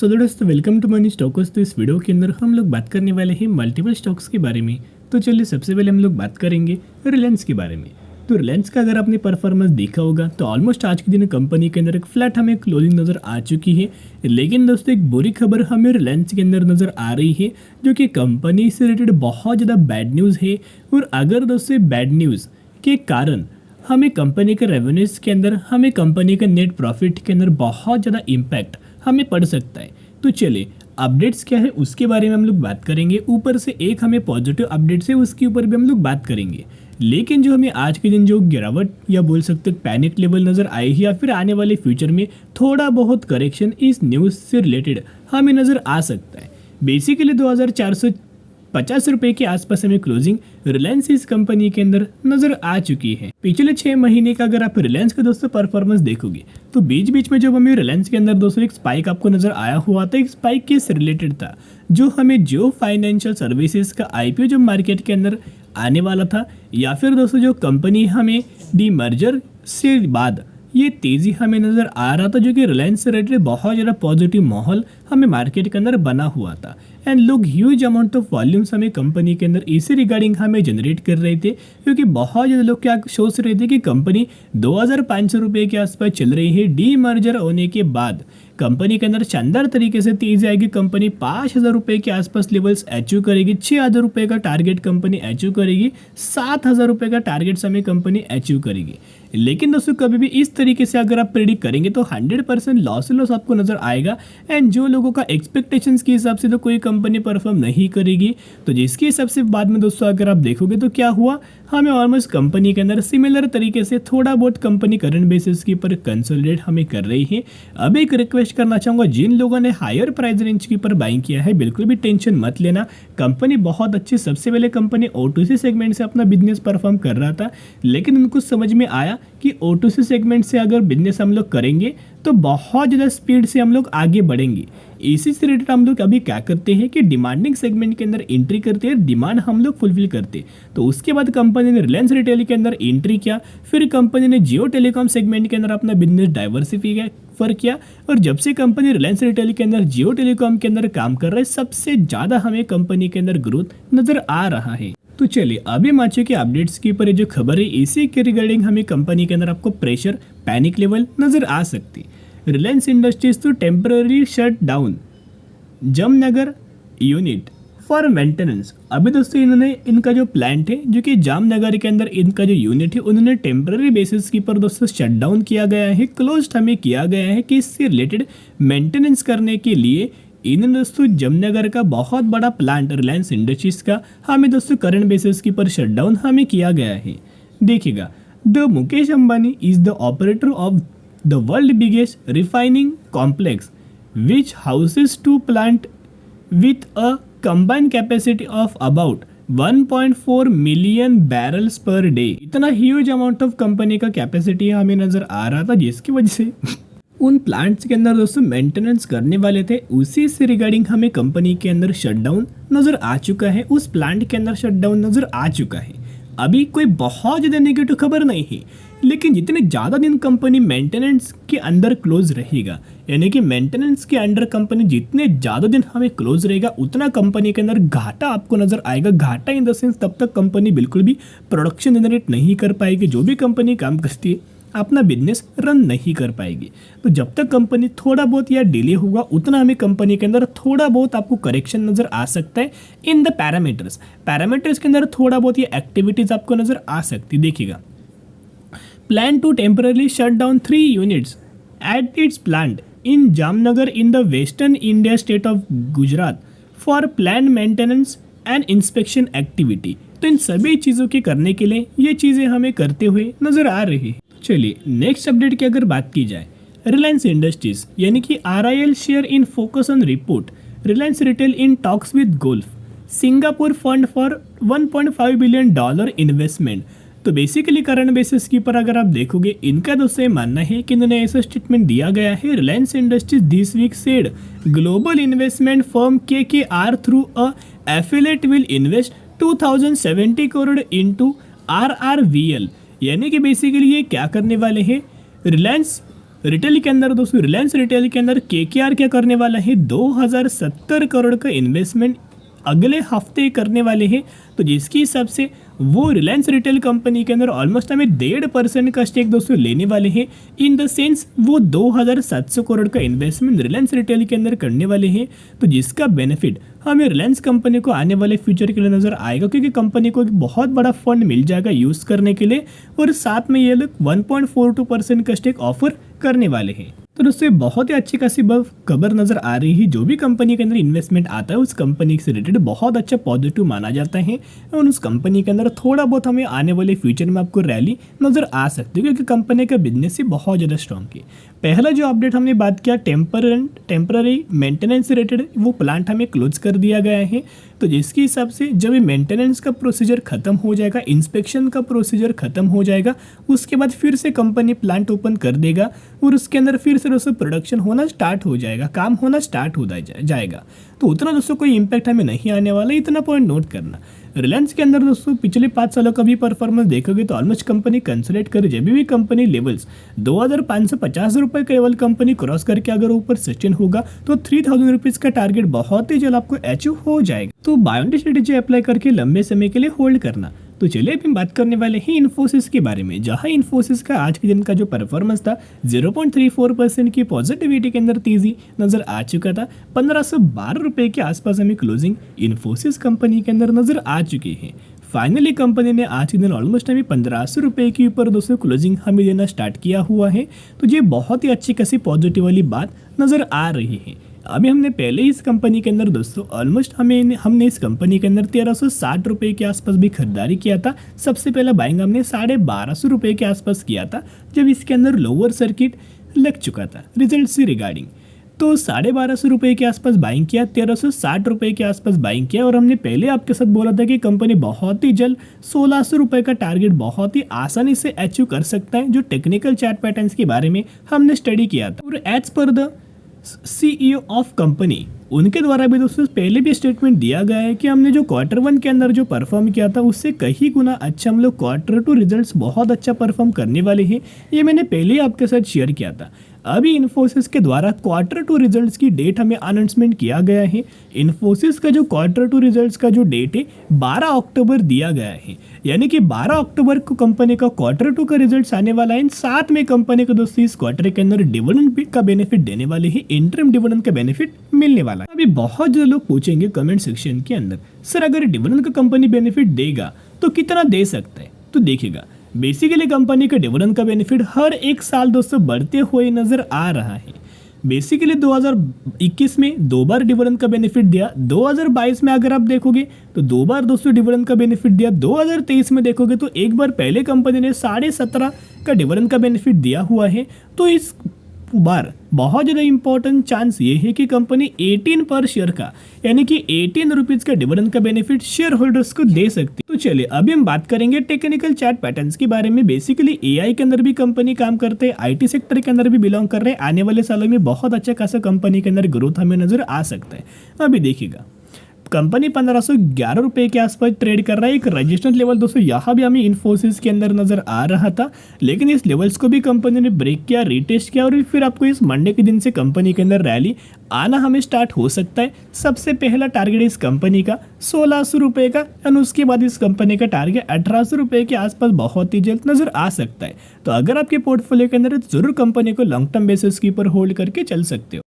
सो दोस्तों welcome to money stocks. तो इस वीडियो के अंदर हम लोग बात करने वाले हैं मल्टीपल स्टॉक्स के बारे में। तो चलिए सबसे पहले हम लोग बात करेंगे रिलायंस के बारे में। तो रिलायंस का अगर आपने परफॉर्मेंस देखा होगा तो ऑलमोस्ट आज के दिन कंपनी के अंदर एक फ्लैट हमें क्लोजिंग नज़र आ चुकी है। लेकिन दोस्तों एक बुरी खबर हमें रिलायंस के अंदर नज़र आ रही है, जो कि कंपनी से रिलेटेड बहुत ज़्यादा बैड न्यूज़ है। और अगर दोस्तों बैड न्यूज़ के कारण हमें कंपनी के रेवेन्यूज़ के अंदर, हमें कंपनी के नेट प्रॉफिट के अंदर बहुत ज़्यादा इम्पैक्ट हमें पड़ सकता है। तो चलिए अपडेट्स क्या है उसके बारे में हम लोग बात करेंगे। ऊपर से एक हमें पॉजिटिव अपडेट्स है उसके ऊपर भी हम लोग बात करेंगे। लेकिन जो हमें आज के दिन जो गिरावट या बोल सकते पैनिक लेवल नज़र आई है, या फिर आने वाले फ्यूचर में थोड़ा बहुत करेक्शन इस न्यूज़ से रिलेटेड हमें नज़र आ सकता है। बेसिकली 2450 रुपए के आसपास हमें क्लोजिंग रिलायंस इस कंपनी के अंदर नजर आ चुकी है। पिछले 6 महीने का अगर आप रिलायंस का दोस्तों परफॉर्मेंस देखोगे तो बीच बीच में जब हमें रिलायंस के अंदर दोस्तों एक स्पाइक आपको नजर आया हुआ था। एक स्पाइक किस रिलेटेड था, जो हमें जियो फाइनेंशियल सर्विसेज का आईपीओ जो मार्केट के अंदर आने वाला था, या फिर दोस्तों जो कंपनी हमें डी मर्जर से बाद ये तेज़ी हमें नज़र आ रहा था, जो कि रिलायंस से रिलेटेड बहुत ज़्यादा पॉजिटिव माहौल हमें मार्केट के अंदर बना हुआ था। एंड लोग ह्यूज अमाउंट ऑफ वॉल्यूम्स हमें कंपनी के अंदर इसी रिगार्डिंग हमें जनरेट कर रहे थे, क्योंकि बहुत ज़्यादा लोग क्या सोच रहे थे कि कंपनी 2500 रुपये के आसपास चल रही है। डी मर्जर होने के बाद कंपनी के अंदर शानदार तरीके से तेजी आएगी। कंपनी 5000 रुपये के आसपास लेवल्स अचीव करेगी, 6000 रुपये का टारगेट कंपनी अचीव करेगी, 7000 रुपये का टारगेट समय कंपनी अचीव करेगी। लेकिन दोस्तों कभी भी इस तरीके से अगर आप प्रेडिक्ट करेंगे तो 100% लॉस आपको नजर आएगा। एंड जो लोगों का एक्सपेक्टेशंस के हिसाब से तो कोई कंपनी परफॉर्म नहीं करेगी, तो जिसके हिसाब से बाद में दोस्तों अगर आप देखोगे तो क्या हुआ, हमें ऑलमोस्ट कंपनी के अंदर सिमिलर तरीके से थोड़ा बहुत कंपनी करंट बेसिस के ऊपर कंसोलिडेट हमें कर रही है। अब एक रिक्वेस्ट करना चाहूँगा, जिन लोगों ने हायर प्राइस रेंज के ऊपर बाइंग किया है बिल्कुल भी टेंशन मत लेना। कंपनी बहुत अच्छी, सबसे पहले कंपनी O2C सेगमेंट से अपना बिजनेस परफॉर्म कर रहा था, लेकिन उनको समझ में आया कि O2C सेगमेंट से अगर बिजनेस हम लोग करेंगे तो बहुत ज़्यादा स्पीड से हम लोग आगे बढ़ेंगे। इसी से रिलेटेड हम लोग अभी क्या करते हैं कि डिमांडिंग सेगमेंट के अंदर एंट्री करते हैं, डिमांड हम लोग फुलफिल करते हैं। तो उसके बाद कंपनी ने रिलायंस रिटेल के अंदर एंट्री किया, फिर कंपनी ने जियो टेलीकॉम सेगमेंट के अंदर अपना बिजनेस डाइवर्सिफाई किया। और जब से कंपनी रिलायंस रिटेल के अंदर जियो टेलीकॉम के अंदर काम कर रहा है, सबसे ज़्यादा हमें कंपनी के अंदर ग्रोथ नजर आ रहा है। तो चलिए अभी मार्केट के अपडेट्स के ऊपर जो खबर है इसी के रिगार्डिंग हमें कंपनी के अंदर आपको प्रेशर पैनिक लेवल नजर आ सकती। रिलायंस इंडस्ट्रीज तो temporary shut down Jamnagar unit for maintenance. अभी दोस्तों इन्होंने इनका जो प्लांट है जो कि जामनगर के अंदर इनका जो यूनिट है उन्होंने टेम्पररी बेसिस के ऊपर दोस्तों शट डाउन किया गया है, क्लोज हमें किया गया है कि इससे रिलेटेड मेंटेनेंस करने के लिए इन दोस्तों जामनगर का बहुत बड़ा प्लांट रिलायंस इंडस्ट्रीज का हमें दोस्तों करंट बेसिस के ऊपर शटडाउन हमें किया गया है। देखिएगा, the Mukesh Ambani is the operator of the world biggest refining complex which houses two plant with a combined capacity of about 1.4 million barrels per day. इतना ह्यूज अमाउंट ऑफ कंपनी का capacity हमें नजर आ रहा था, जिसकी वजह से उन प्लांट्स के अंदर दोस्तों मेंटेनेंस करने वाले थे, उसी से रिगार्डिंग हमें कंपनी के अंदर शटडाउन नजर आ चुका है, उस प्लांट के अंदर शटडाउन नजर आ चुका है। अभी कोई बहुत ज़्यादा नेगेटिव खबर नहीं है, लेकिन जितने ज़्यादा दिन कंपनी मेंटेनेंस के अंदर क्लोज रहेगा, यानी कि मेंटेनेंस के अंडर कंपनी जितने ज़्यादा दिन हमें क्लोज रहेगा उतना कंपनी के अंदर घाटा आपको नज़र आएगा। घाटा इन द सेंस तब तक कंपनी बिल्कुल भी प्रोडक्शन जनरेट नहीं कर पाएगी, जो भी कंपनी काम करती है अपना बिजनेस रन नहीं कर पाएगी। तो जब तक कंपनी थोड़ा बहुत या डिले होगा उतना हमें कंपनी के अंदर थोड़ा बहुत आपको करेक्शन नज़र आ सकता है इन द पैरामीटर्स के अंदर थोड़ा बहुत ये एक्टिविटीज़ आपको नज़र आ सकती। देखिएगा, plan to temporary shut down 3 units at its plant in Jamnagar in the western India state of Gujarat for plan maintenance and inspection activity. तो इन सभी चीज़ों के करने के लिए ये चीज़ें हमें करते हुए नज़र आ रही है। चलिए नेक्स्ट अपडेट की अगर बात की जाए, रिलायंस इंडस्ट्रीज यानी कि RIL share in focus on report Reliance retail in talks with golf Singapore fund for $1.5 billion investment. तो बेसिकली करंट बेसिस के ऊपर अगर आप देखोगे इनका दोस्तों मानना है कि इन्होंने ऐसा स्टेटमेंट दिया गया है, Reliance Industries this week said global investment firm KKR through a affiliate will invest 2070 crore into RRVL। यानी कि बेसिकली ये क्या करने वाले हैं, रिलायंस रिटेल के अंदर दोस्तों रिलायंस रिटेल के अंदर केकेआर क्या करने वाला है, 2070 करोड़ का इन्वेस्टमेंट अगले हफ्ते करने वाले हैं। तो जिसके हिसाब से वो रिलायंस रिटेल कंपनी के अंदर ऑलमोस्ट हमें 1.5% का स्टेक दोस्तों लेने वाले हैं। इन द सेंस वो 2700 करोड़ का इन्वेस्टमेंट रिलायंस रिटेल के अंदर करने वाले हैं। तो जिसका बेनिफिट हमें रिलायंस कंपनी को आने वाले फ्यूचर के लिए नजर आएगा, क्योंकि कंपनी को एक बहुत बड़ा फंड मिल जाएगा यूज़ करने के लिए, और साथ में ये लोग 1.42% का स्टेक ऑफर करने वाले हैं। तो दोस्तों बहुत ही अच्छी खासी खबर नजर आ रही है। जो भी कंपनी के अंदर इन्वेस्टमेंट आता है उस कंपनी से रिलेटेड बहुत अच्छा पॉजिटिव माना जाता है, और उस कंपनी के अंदर थोड़ा बहुत हमें आने वाले फ्यूचर में आपको रैली नजर आ सकती है, क्योंकि कंपनी का बिजनेस ही बहुत ज़्यादा स्ट्रॉन्ग है। पहला जो अपडेट हमने बात किया टेम्पररी मेंटेनेंस से रिलेटेड, वो प्लांट हमें क्लोज कर दिया गया है। तो जिसके हिसाब से जब ये मेंटेनेंस का प्रोसीजर खत्म हो जाएगा, इंस्पेक्शन का प्रोसीजर खत्म हो जाएगा, उसके बाद फिर से कंपनी प्लांट ओपन कर देगा और उसके अंदर फिर से दोस्तों प्रोडक्शन होना स्टार्ट हो जाएगा, काम होना स्टार्ट हो जाएगा। तो उतना दोस्तों कोई इम्पैक्ट हमें नहीं आने वाला, इतना पॉइंट नोट करना। रिलायंस के अंदर दोस्तों पिछले 5 सालों का भी परफॉर्मेंस देखोगे तो ऑलमोस्ट कंपनी कंसोलिडेट कर, जब भी कंपनी लेवल्स 2550 रुपये का लेवल कंपनी क्रॉस करके अगर ऊपर सस्टेन होगा तो 3000 रुपीज़ का टारगेट बहुत ही जल्द आपको अचीव हो जाएगा। तो बायोंडी स्ट्रेटेजी अप्लाई करके लंबे समय के लिए होल्ड करना। तो चलिए अभी हम बात करने वाले हैं इन्फोसिस के बारे में, जहां इन्फोसिस का आज के दिन का जो परफॉर्मेंस था 0.34% की पॉजिटिविटी के अंदर तेजी नजर आ चुका था। 1512 रुपये के आसपास हमें क्लोजिंग इन्फोसिस कंपनी के अंदर नजर आ चुकी है। फाइनली कंपनी ने आज के दिन ऑलमोस्ट हमें 1500 रुपये के ऊपर दोस्तों क्लोजिंग हमें देना स्टार्ट किया हुआ है। तो ये बहुत ही अच्छी खासी पॉजिटिव वाली बात नजर आ रही है। अभी हमने पहले इस कंपनी के अंदर दोस्तों ऑलमोस्ट हमने इस कंपनी के अंदर 1360 रुपये के आसपास भी खरीदारी किया था। सबसे पहला बाइंग हमने 1250 रुपये के आसपास किया था, जब इसके अंदर लोअर सर्किट लग चुका था रिजल्ट से रिगार्डिंग। तो 1250 रुपये के आसपास बाइंग किया, 1360 रुपये के आसपास बाइंग किया, और हमने पहले आपके साथ बोला था कि कंपनी बहुत ही जल्द 1600 रुपये का टारगेट बहुत ही आसानी से अचीव कर सकता है, जो टेक्निकल चार्ट पैटर्न्स के बारे में हमने स्टडी किया था। और as per the CEO of company, उनके द्वारा भी दोस्तों पहले भी स्टेटमेंट दिया गया है कि हमने जो Q1 के अंदर जो परफॉर्म किया था उससे कहीं गुना अच्छा हम लोग Q2 रिजल्ट्स बहुत अच्छा परफॉर्म करने वाले हैं। ये मैंने पहले ही आपके साथ शेयर किया था। अभी इन्फोसिस के द्वारा Q2 रिजल्ट्स की डेट हमें अनाउंसमेंट किया गया है। इन्फोसिस का जो Q2 रिजल्ट्स का जो डेट है 12 अक्टूबर दिया गया है, यानी कि 12 अक्टूबर को कंपनी का Q2 का रिजल्ट्स आने वाला है। साथ में कंपनी को दोस्तों इस क्वार्टर के अंदर डिविडेंड का बेनिफिट देने वाले हैं, इंटरिम डिविडेंड का बेनिफिट मिलने वाला है। अभी बहुत ज़्यादा लोग पूछेंगे कमेंट सेक्शन के अंदर, सर अगर डिविडेंड का कंपनी बेनिफिट देगा तो कितना दे सकता है? तो देखिएगा, बेसिकली कंपनी का डिविडेंड का बेनिफिट हर एक साल दोस्तों बढ़ते हुए नजर आ रहा है। बेसिकली 2021 में 2 बार डिविडेंड का बेनिफिट दिया, 2022 में अगर आप देखोगे तो 2 बार दोस्तों डिविडेंड का बेनिफिट दिया, 2023 में देखोगे तो एक बार पहले कंपनी ने 17.5 का डिविडेंड का बेनिफिट दिया हुआ है। तो इस बार बहुत ज़्यादा इंपॉर्टेंट चांस ये है कि कंपनी 18 पर शेयर का, यानी कि 18 रुपीज़ का डिविडेंड का बेनिफिट शेयर होल्डर्स को दे सकती है। तो चलिए अभी हम बात करेंगे टेक्निकल चार्ट पैटर्न्स के बारे में। बेसिकली AI के अंदर भी कंपनी काम करते हैं, IT सेक्टर के अंदर भी बिलोंग कर रहे हैं। आने वाले सालों में बहुत अच्छा खासा कंपनी के अंदर ग्रोथ हमें नजर आ सकता है। अभी देखिएगा, कंपनी 1511 रुपये के आसपास ट्रेड कर रहा है। एक रजिस्ट्रेशन लेवल दोस्तों यहाँ भी हमें इन्फोसिस के अंदर नजर आ रहा था, लेकिन इस लेवल्स को भी कंपनी ने ब्रेक किया, रीटेस्ट किया, और फिर आपको इस मंडे के दिन से कंपनी के अंदर रैली आना हमें स्टार्ट हो सकता है। सबसे पहला टारगेट इस कंपनी का 1600 रुपये का, और उसके बाद इस कंपनी का टारगेट 1800 रुपये के आसपास बहुत ही जल्द नजर आ सकता है। तो अगर आपके पोर्टफोलियो के अंदर जरूर कंपनी को लॉन्ग टर्म बेसिस के ऊपर होल्ड करके चल सकते हो।